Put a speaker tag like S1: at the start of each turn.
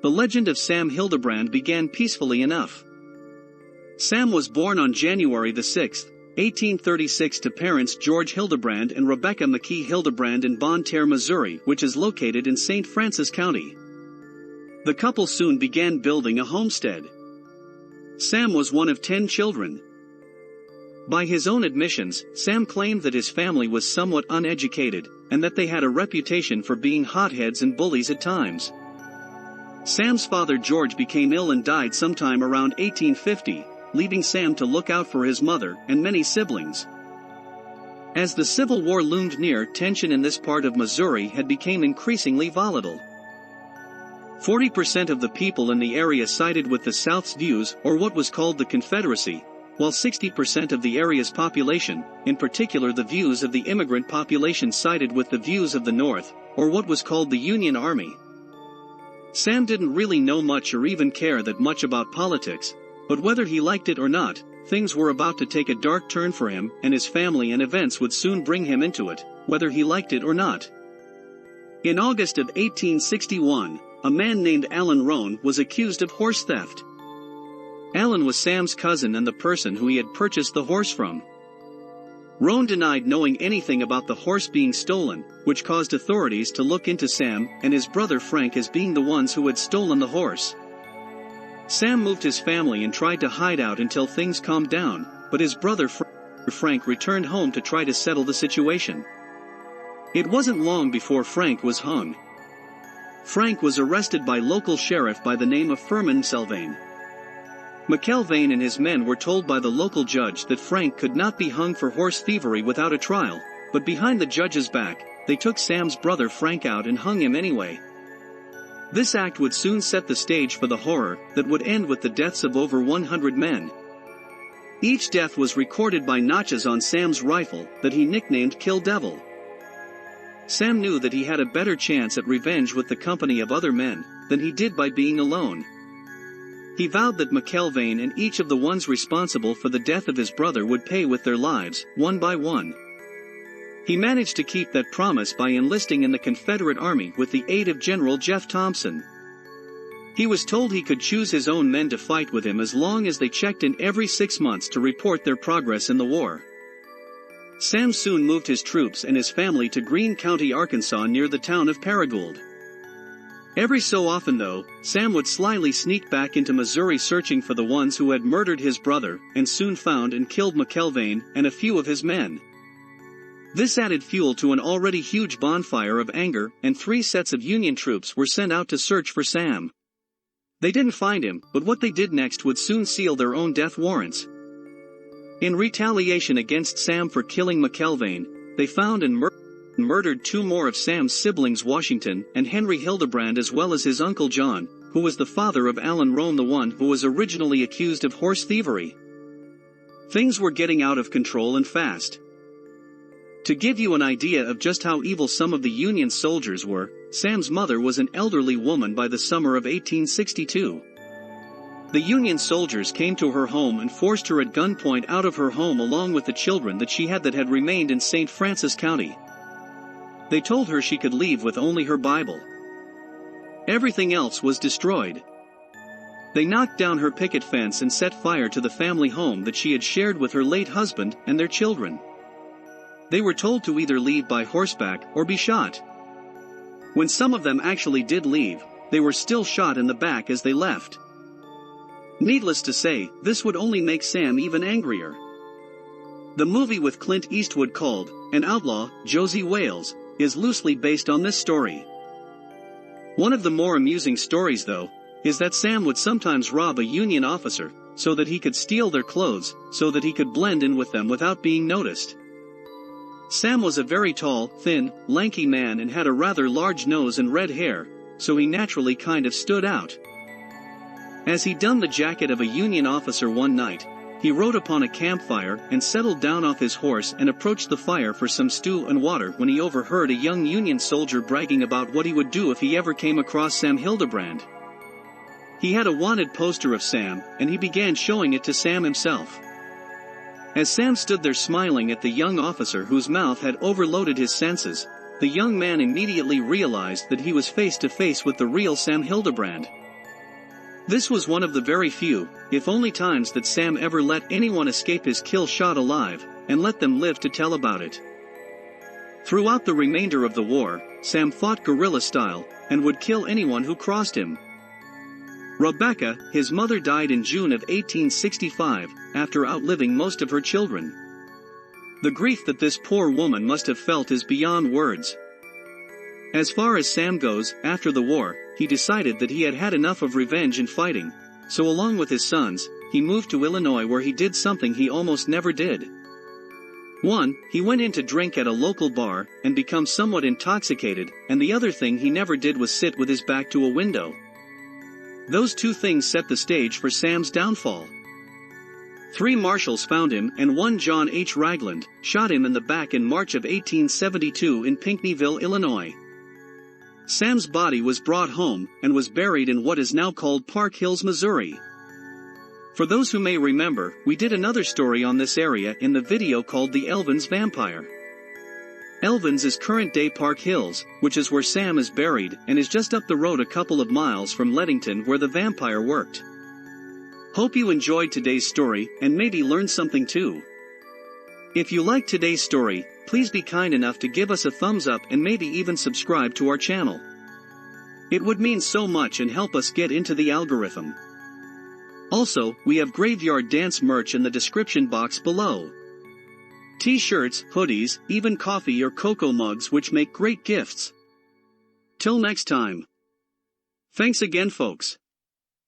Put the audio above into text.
S1: The legend of Sam Hildabrand began peacefully enough. Sam was born on January 6, 1836 to parents George Hildabrand and Rebecca McKee Hildabrand in Bonne Terre, Missouri, which is located in St. Francis County. The couple soon began building a homestead. Sam was one of 10 children. By his own admissions, Sam claimed that his family was somewhat uneducated, and that they had a reputation for being hotheads and bullies at times. Sam's father George became ill and died sometime around 1850, leaving Sam to look out for his mother and many siblings. As the Civil War loomed near, tension in this part of Missouri had become increasingly volatile. 40% of the people in the area sided with the South's views, or what was called the Confederacy, while 60% of the area's population, in particular the views of the immigrant population, sided with the views of the North, or what was called the Union Army. Sam didn't really know much or even care that much about politics, but whether he liked it or not, things were about to take a dark turn for him and his family, and events would soon bring him into it, whether he liked it or not. In August of 1861, a man named Allen Roan was accused of horse theft. Allen was Sam's cousin and the person who he had purchased the horse from. Roan denied knowing anything about the horse being stolen, which caused authorities to look into Sam and his brother Frank as being the ones who had stolen the horse. Sam moved his family and tried to hide out until things calmed down, but his brother Frank returned home to try to settle the situation. It wasn't long before Frank was hung. Frank was arrested by local sheriff by the name of Furman Sylvain. McElvain and his men were told by the local judge that Frank could not be hung for horse thievery without a trial, but behind the judge's back, they took Sam's brother Frank out and hung him anyway. This act would soon set the stage for the horror that would end with the deaths of over 100 men. Each death was recorded by notches on Sam's rifle that he nicknamed Kill Devil. Sam knew that he had a better chance at revenge with the company of other men than he did by being alone. He vowed that McElvain and each of the ones responsible for the death of his brother would pay with their lives, one by one. He managed to keep that promise by enlisting in the Confederate Army with the aid of General Jeff Thompson. He was told he could choose his own men to fight with him as long as they checked in every 6 months to report their progress in the war. Sam soon moved his troops and his family to Greene County, Arkansas, near the town of Paragould. Every so often though, Sam would slyly sneak back into Missouri searching for the ones who had murdered his brother, and soon found and killed McElvain and a few of his men. This added fuel to an already huge bonfire of anger, and 3 sets of Union troops were sent out to search for Sam. They didn't find him, but what they did next would soon seal their own death warrants. In retaliation against Sam for killing McElvain, they found and murdered 2 more of Sam's siblings, Washington and Henry Hildabrand, as well as his uncle John, who was the father of Allen Roan, the one who was originally accused of horse thievery. Things were getting out of control and fast. To give you an idea of just how evil some of the Union soldiers were, Sam's mother was an elderly woman by the summer of 1862. The Union soldiers came to her home and forced her at gunpoint out of her home along with the children that she had that had remained in St. Francis County. They told her she could leave with only her Bible. Everything else was destroyed. They knocked down her picket fence and set fire to the family home that she had shared with her late husband and their children. They were told to either leave by horseback or be shot. When some of them actually did leave, they were still shot in the back as they left. Needless to say, this would only make Sam even angrier. The movie with Clint Eastwood called An Outlaw, Josie Wales, is loosely based on this story. One of the more amusing stories, though, is that Sam would sometimes rob a Union officer so that he could steal their clothes, so that he could blend in with them without being noticed. Sam was a very tall, thin, lanky man and had a rather large nose and red hair, so he naturally kind of stood out. As he donned the jacket of a Union officer one night, he rode upon a campfire and settled down off his horse and approached the fire for some stew and water when he overheard a young Union soldier bragging about what he would do if he ever came across Sam Hildabrand. He had a wanted poster of Sam, and he began showing it to Sam himself. As Sam stood there smiling at the young officer whose mouth had overloaded his senses, the young man immediately realized that he was face to face with the real Sam Hildabrand. This was one of the very few, if only times that Sam ever let anyone escape his kill shot alive, and let them live to tell about it. Throughout the remainder of the war, Sam fought guerrilla style, and would kill anyone who crossed him. Rebecca, his mother, died in June of 1865, after outliving most of her children. The grief that this poor woman must have felt is beyond words. As far as Sam goes, after the war, he decided that he had had enough of revenge and fighting, so along with his sons, he moved to Illinois, where he did something he almost never did. 1. He went in to drink at a local bar, and become somewhat intoxicated, and the other thing he never did was sit with his back to a window. Those two things set the stage for Sam's downfall. 3 marshals found him, and one John H. Ragland shot him in the back in March of 1872 in Pinckneyville, Illinois. Sam's body was brought home, and was buried in what is now called Park Hills, Missouri. For those who may remember, we did another story on this area in the video called The Elvins Vampire. Elvins is current-day Park Hills, which is where Sam is buried, and is just up the road a couple of miles from Leadington, where the vampire worked. Hope you enjoyed today's story, and maybe learned something too. If you liked today's story, please be kind enough to give us a thumbs up and maybe even subscribe to our channel. It would mean so much and help us get into the algorithm. Also, we have Graveyard Dance merch in the description box below. T-shirts, hoodies, even coffee or cocoa mugs, which make great gifts. Till next time. Thanks again, folks.